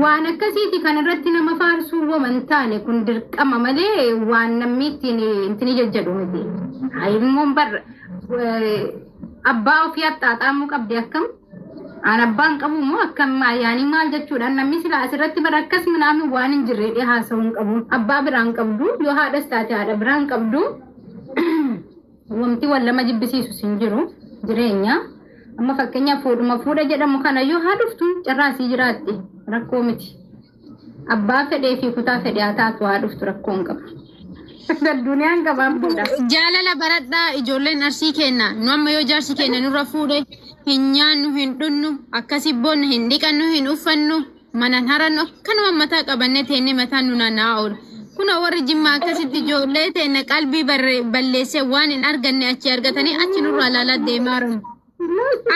waan akkasiiti kan irratti nama faarsuu wamantaane kun dirqama malee waan namni ittiin jajjadu miti ayimmoon bar abbaa ofii axxaaxaamuu qabdi akkam aan abbaan qabu moo akkam yaani maal jechuudhaan namni sila asirratti bar akkas minaamin waan hin jirre haasa'uun qabu abbaa biraan qabdu yoo haadhas taate haadha biraan qabdu wamti wallama jibbisiisu sin jiru jireenya amma fakkeenya fuudha jedhamu kana yoo haaduftu carraasii jiraatti rakkoo miti abbaa fedhee fi kutaa fedhee haa taatu haaduftu rakkoon qaba duniyaan gabaabduudha jaalala baradhaa ijoolleen arsii kenna nu amma yoo jaarsi kenna nurra fuudhe hin nyaannu hin dhunnu akkasii boonna hin dhiqannu hin uffannu manan harannu akkanuma mataa qabanne teenne mataan nu naanna'aa oolu kuna warri jimmaa akkasitti ijoollee teenne qalbii balleessee waan hin arganne achi argatanii achi nurraa ilaalaa deemaa jiru.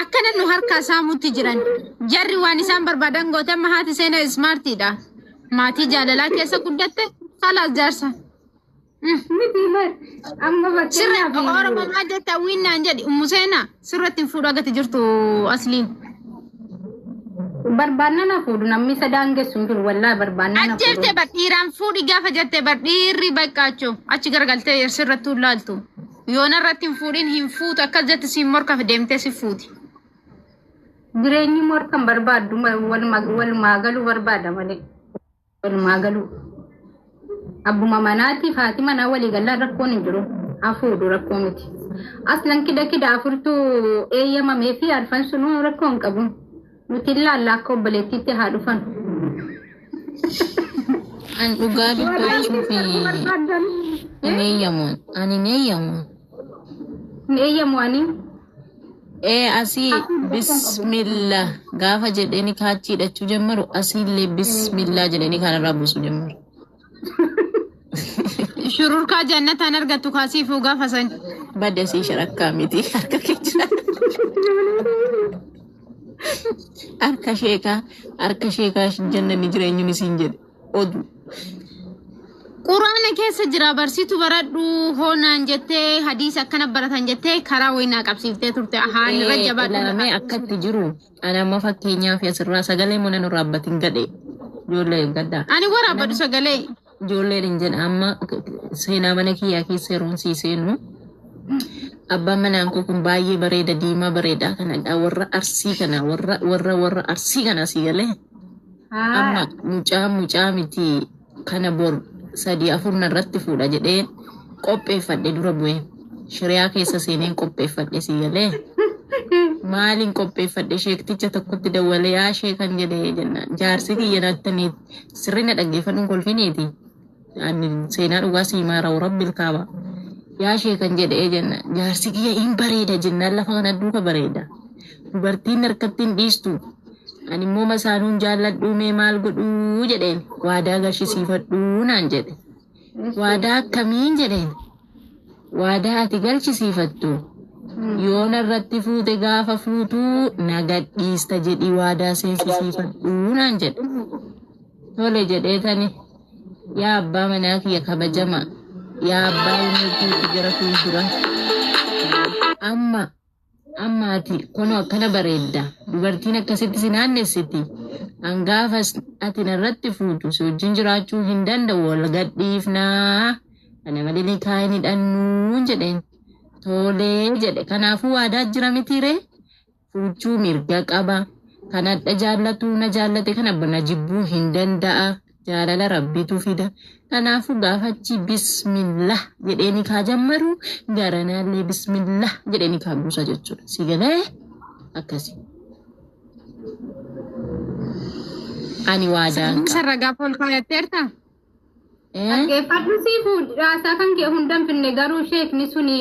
Akkana nu harka saamutti jiran jarri waan isaan barbaadan goote amma haati seena ismaartiidha maatii jaalalaa keessa guddatte khalaas jaarsa amma sirra oromoo maal jetta winnaan jedhi ummuseena sirratti fuudhaa gati jirtu asliin barbaanna na fuudhu namni sadaangessu jiru wallaa barbaanna na fuudhu ajjelte badhiiraan fuudhi gaafa jette badhiirri baqqaacho achi gargaltee sirratti ulaaltu yoona irratti fuudhin hin fuutu akkas jette si morkaaf deemtee si fuuti jireenyi morkan barbaaddu walumaa galuu barbaada malee walumaa galuu abbuma manaati faati manaa walii galaa rakkoon hin jiru hafuudhu rakkoo miti aslan kida afurtu eeyyamamee fi arfan sunuu rakkoo hin qabu nuti ilaalla akka obboleettiitti haa dhufan an dhugaa dubbachuu fi hin eeyyamu ani asii bismillah gaafa jedheni kaachiidhachuu jammaru asiillee bismillah jedheni kanarraa buusuu jammaru. Shururkaa jannataan argattu kaasiifuu gaafa san. Badda sii sharakkaa miti harka keessa. Harka sheekaa jannanni jireenyuun isiin jedhe odu. Quraana keessa jira barsiitu baradhu hoonaan jettee hadiisa akkana baratan jettee karaa waynaa qabsiiftee turte haan irra jabaadha akkatti jiru ana amma fakkeenyaaf asirraa sagalee mona nurraa abbatiin gadhe ijoollee gaddaa ani waraabadhu sagalee ijoolleen hin jedha amma seenaa mana kiyyaa keessa yeroon siiseenu abbaan manaan kun baay'ee bareeda diimaa bareedaa kanadha warra arsii kana warra arsii kana asii galee amma mucaa miti kana bor sadii afurna irratti fuudha jedhee qopheeffadhe dura bu'e shiriyaa keessa seeneen qopheeffadhe sii galee maaliin qopheeffadhe sheekticha tokkotti dawwalee yaa sheekan jedhee jenna jaarsi kiyya nattanii sirrina dhaggeeffannuun kolfiniiti ani seenaa dhugaa siimaa rabbil kaaba yaa sheekan jedhee jenna jaarsi kiyya hin bareeda jennaan lafa kana duuka bareeda dubartiin harkattiin dhiistu ani immoo masaanuun jaalladhuu mee maal godhuu jedheen waadaa galchisiifadhuu naan jedhe waadaa akkamiin jedheen waadaa ati galchisiifattu yoon irratti fuute gaafa fuutuu nagadhiista jedhi waadaa seensisiifadhuu naan jedhe tole jedhee tani yaa abbaa manaa kiyya kabajama yaa abbaa inni jira fuuldura amma ati kun akkana bareedda dubartiin akkasitti si naannessiti hangaafas ati narratti fuutu si wajjin jiraachuu hin danda'u wal gadhiifnaa kana malee kaa'in hidhannuu jedheen tolee jedhe kanaafuu waadaa jira mitiire fuuchuu mirga qaba kan adda jaallatu na jaallate kan abbana jibbuu hin danda'a jaalala rabbitu fida kanaafuu gaafachi bismillah jedheeni kaa jammaru garanaallee bismillah jedheeni kaa buusa jechuudha si galee akkasi ani waadaan sarragaa polkaayatteerta dhaggeeffadhu sii fuudhaasaa kan kee hundan finne garuu sheekni suni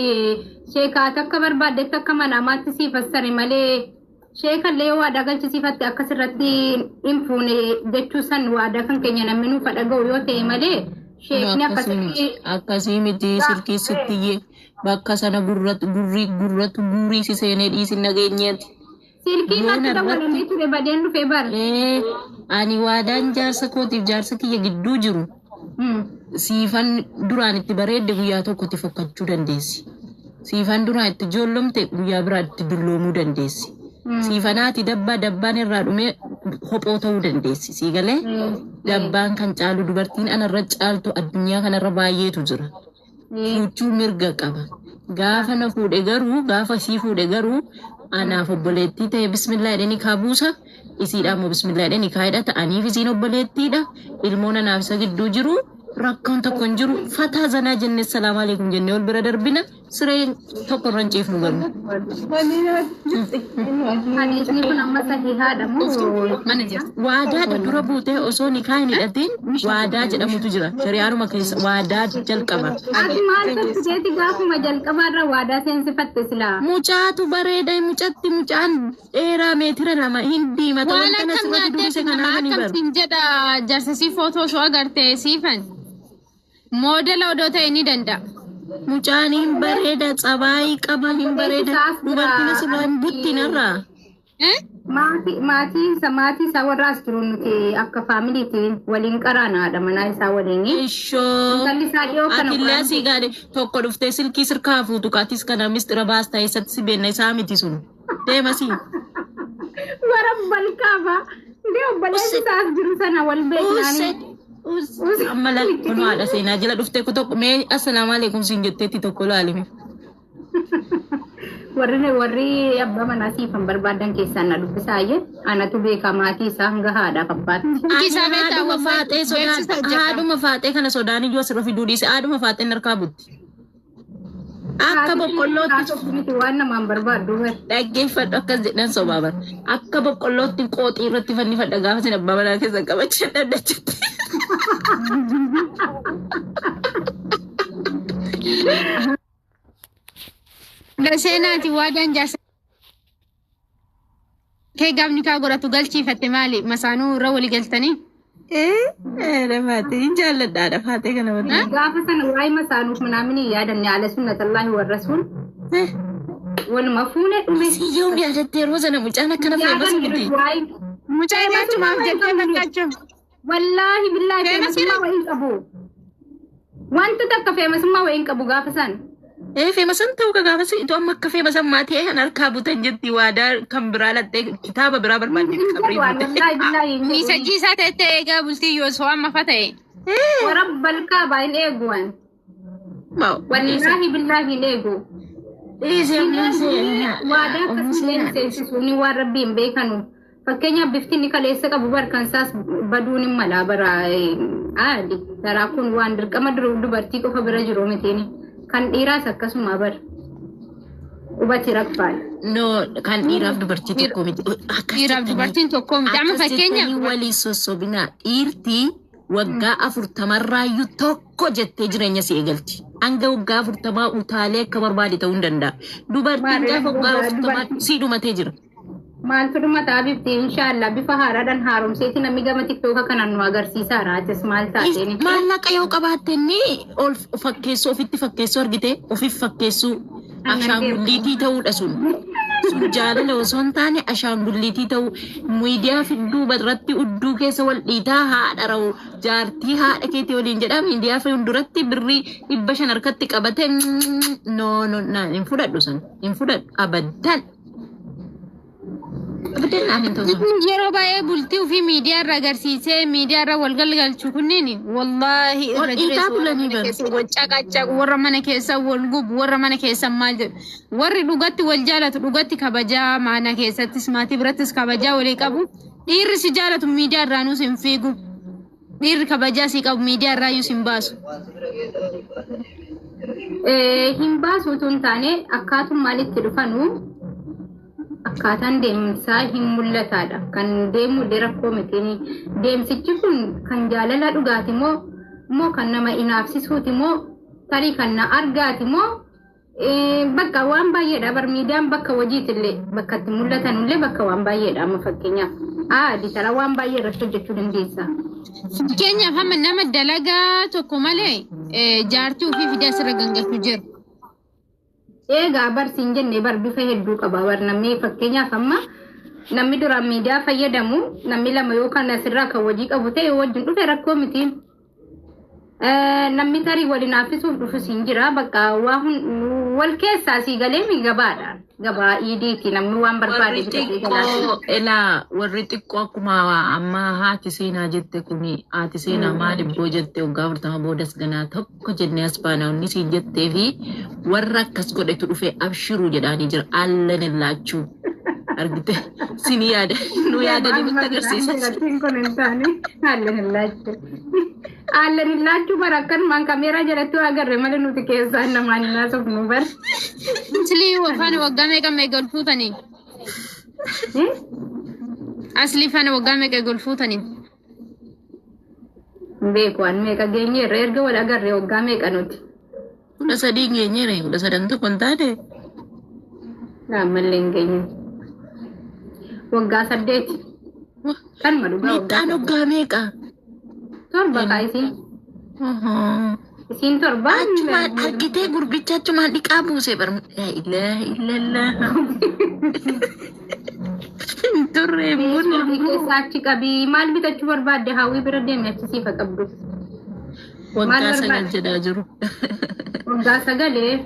sheekaat akka barbaaddetti akka manaamaatti sii fassare malee sheekallee waadaa galchisiifatte akkasirratti hin fuune jechuu san waadaa kan keenya namni nuuf dhaga'u yoo ta'e malee sheekni akkasii miti sirkii sittiyyee bakka sana gurratti si seenee dhiisin nageenyeeti. Sirkii natti dawwalamee ture badeen dhufee bara. Ani waadaan jaarsa kootiif jaarsa kiyya gidduu jiru. Siifan duraan itti bareedde guyyaa tokkotti fokkachuu dandeessi. Siifan duraan itti joollomte guyyaa biraatti dulloomuu dandeessi. Siifanaati dabbaan irraa dhume kophoo ta'uu dandeessi sii galee gabbaan kan caalu dubartiin anarra caaltu addunyaa kanarra baay'eetu jira. Fuuchuu mirga qaba. Gaafa na fuudhe garuu gaafa sii fuudhe garuu anaaf obboleettii ta'e bismillah jedhanii kaabuusa isiidhaan moo bismillah jedhanii kaayedha ta'aniif isiin obboleettiidha ilmoon anaaf isa gidduu jiru rakkoon tokko hin jiru fataa zanaa jennee salaamu alaikum jennee ol bira darbina siree tokko irra hin ciifnu garuu. Hadiisni kun amma sahihaadha moo Mana jirti. Waadaadha dura buutee osoo nikaa hin hidhatiin waadaa jedhamutu jira shari'aanuma keessa waadaa jalqaba. ati maal tolchiteeti gaafuma jalqabaarra waadaa seensifatte silaa? Mucaatu bareeda mucatti mucaan dheeraa meetira lama hin diimata Waan wanta akkam nasirratti dubbise nyaatteef kanaaf ni baru. akkamtiin jedha jaarsasii footoo osoo agartee siifan. Moodela odoo ta'e ni danda'a. Mucaan hin bareeda tsabaayii qaba hin bareeda dubartiin asirraa hin buttinarraa. Maatii isaa warra as jiru nuti akka faamiliitiin waliin qaraanaadha manaa isaa waliin. Ishoo Intalli isaa dhiyoo kana atillee asii gaade tokko dhuftee silkii sirkaa fuutu qaatis kana mistira baastaa eessatti si beenna isaa miti sun deemasii. warra balkaaba. Ndee obboleessi isaa as jiru sana wal beeknaani. Amma kun haadha seenaa jala dhuftee tokko mee assalaamu alaikum siin jetteetti tokko laalime. Warri abbaa manaa siifan barbaadan keessaan na dubbisaayyee anatu beeka maatii isaa hanga haadhaaf abbaatti. Haadhuma faaxee kana sodaan iyyuu asirra fiduu dhiise haadhuma faaxeen harkaa butti. Akka boqqollootti waan namaan barbaaddu dhaggeeffadhu akkas jedhan sobaaban akka boqqollootti qooxii irratti fannifadha gaafa sin abbaa manaa keessa qabachaa daddachutti. Seenaati waadaan jaarsa kee gaafni kaa godhatu galchiifatte maali masaanuu irra walii galtanii? Faatee hin jaalladhaadha faatee kana waliin. gaafa sana waa'ee masaanuuf minaamin yaadanne ala sunnatallahi warra sun waluma fuune dhume. Siyyoo yaadattee yeroo sana mucaan akkana fe'amas miti. Mucaa ilaachumaaf jettee fakkaachuuf. Wallaahi billaahi feemasummaa wayiin qabu. Wanta takka feemasummaa wayiin qabu gaafa sana. Feemasan ta'uu gaafa itti amma akka feemasan maatii kan harkaa butan jetti waadaa kan biraa lattee kitaaba biraa barbaadde qabrii Wallaahi billaahi. Miisa jiisaa ta'ettee eegaa bultii yoo soo amma fa ta'e. Warra balkaa baay'een eeguwan. Wallaahi billaahi hin eegu. Waadaa akkasii seensisuu ni waan rabbiin beekanu. Fakkeenyaaf bifti ni kaleessa qabu barkansaas baduun hin malaa bara aadi. Daraa kun waan dirqama dubartii qofa bira jiru mitiin. Kan dhiiraas akkasuma bara. Hubati rakkaadha. No, kan dhiiraaf dubartii tokko miti. Dhiiraaf dubartiin tokko miti. Amma fakkeenyaaf walii sossobinaa dhiirtii waggaa 40 tokko jettee jireenya si eegalti. Hanga waggaa 40 utaalee akka barbaade ta'uu hin danda'a. Dubartiin gaafa waggaa 40 si dhumatee jira. Maaltu dhumataa bifti inshaallah bifa haaraadhaan haaromseeti namni gama tiktooka kanaan nu agarsiisaa raates maal taateen. Maallaqa yoo qabaattenni ol fakkeessuu ofitti fakkeessuu argite ofiif fakkeessuu ashaangulliitii ta'uudha sun. Sun jaalala osoo hin taane ashaangulliitii ta'uu miidiyaa fidduu irratti udduu keessa wal dhiitaa haadha ra'u jaartii haadha keetii waliin jedha miidiyaa fuulduratti birrii 500 harkatti qabate no hin fudhadhu san hin fudhadhu abaddan. yeroo baay'ee bultii ofii miidiyaa irra agarsiisee miidiyaa irra wal galgalchu kunniin wallaahi irra jireessa wal caqacaqu warra mana keessa wal gubu warra mana keessa maal jedhu warri dhugatti wal jaalatu dhugatti kabajaa mana keessattis maatii birattis kabajaa walii qabu dhiirri si jaalatu miidiyaa irraa nuus hin fiigu dhiirri kabajaa si qabu miidiyaa irraa yuus hin baasu. Hin baasu utuu hin taane akkaatummaan itti dhufanu akkaataan deemsaa hin mul'ataadha. Kan deemu rakkoo mitiin deemsichi kun kan jaalala dhugaati moo kan nama inaafsisuuti moo tarii kan na argaati moo bakka waan baay'eedha. Bar miidiyaan bakka hojiitillee bakka itti mul'atanullee bakka waan baay'eedha. Amma fakkeenyaaf tara waan baay'ee irratti hojjechuu dandeessa. Fakkeenyaaf hamma nama dalagaa tokko malee jaartii ofii fidee asirra gangatu jira. Egaa barsiin jennee bar bifa hedduu qaba. Bar namni fakkeenyaaf amma namni duraan miidiyaa fayyadamu namni lama yookaan asirraa kan hojii qabu ta'e wajjin dhufe rakkoo miti. Namni tarii waliin hafisuuf dhufus hin jira. Bakka waa wal keessaa sii galee gabaadhaan. gabaa iidiiti namni waan barbaade bitatee galaa. Warri xiqqoo akkuma amma haati seenaa jette kuni haati seenaa maal ibboo jette waggaa 40 boodas ganaa tokko jennee as baanaa inni siin jettee fi warra akkas godhetu dhufee abshiruu jedhaanii jira allan illaachuu argite sin yaada nu yaada ni nutti agarsiisa. Kun hin taane allan illaachuu. Allan illaachuu barakkan man kameeraa jalatti agarre malee nuti keessaa namaan hin haasofnu bar. Asli wafaan waggaa meeqa golfuutanii? Asli fana waggaa meeqa golfuutanii? Beeku an meeqa geenyeerra erga wal agarre waggaa meeqa nuti. 13 geenyeerra 13 tokko hin taane. Naammallee hin geenye. Waggaa 8. Kan malugaa waggaa meeqa? Torba kaayisiin. Isin torba. Achumaan argitee gurbicha achumaan dhiqaa buusee barmu. Ilaalaa. Turree buna. Keessaa achi qabii maal bitachuu barbaadde hawwii bira deemee achisiifa qabdu. Waggaa 9 jedhaa jiru. Waggaa 9.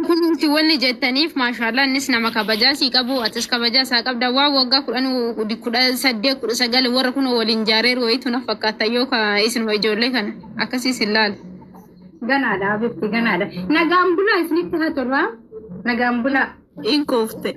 Kunti wanni jettaniif maashaallah innis nama kabajaa si qabu atis kabajaa isaa qabda waa waggaa 18 warra kun waliin jaareeru wayitu na fakkaata yoo ka isin ijoollee kana akkasiis ilaala. Ganaadha bifti ganaadha. Nagaan bulaa isinitti haa tolaa. Nagaan bulaa. Inkoofte.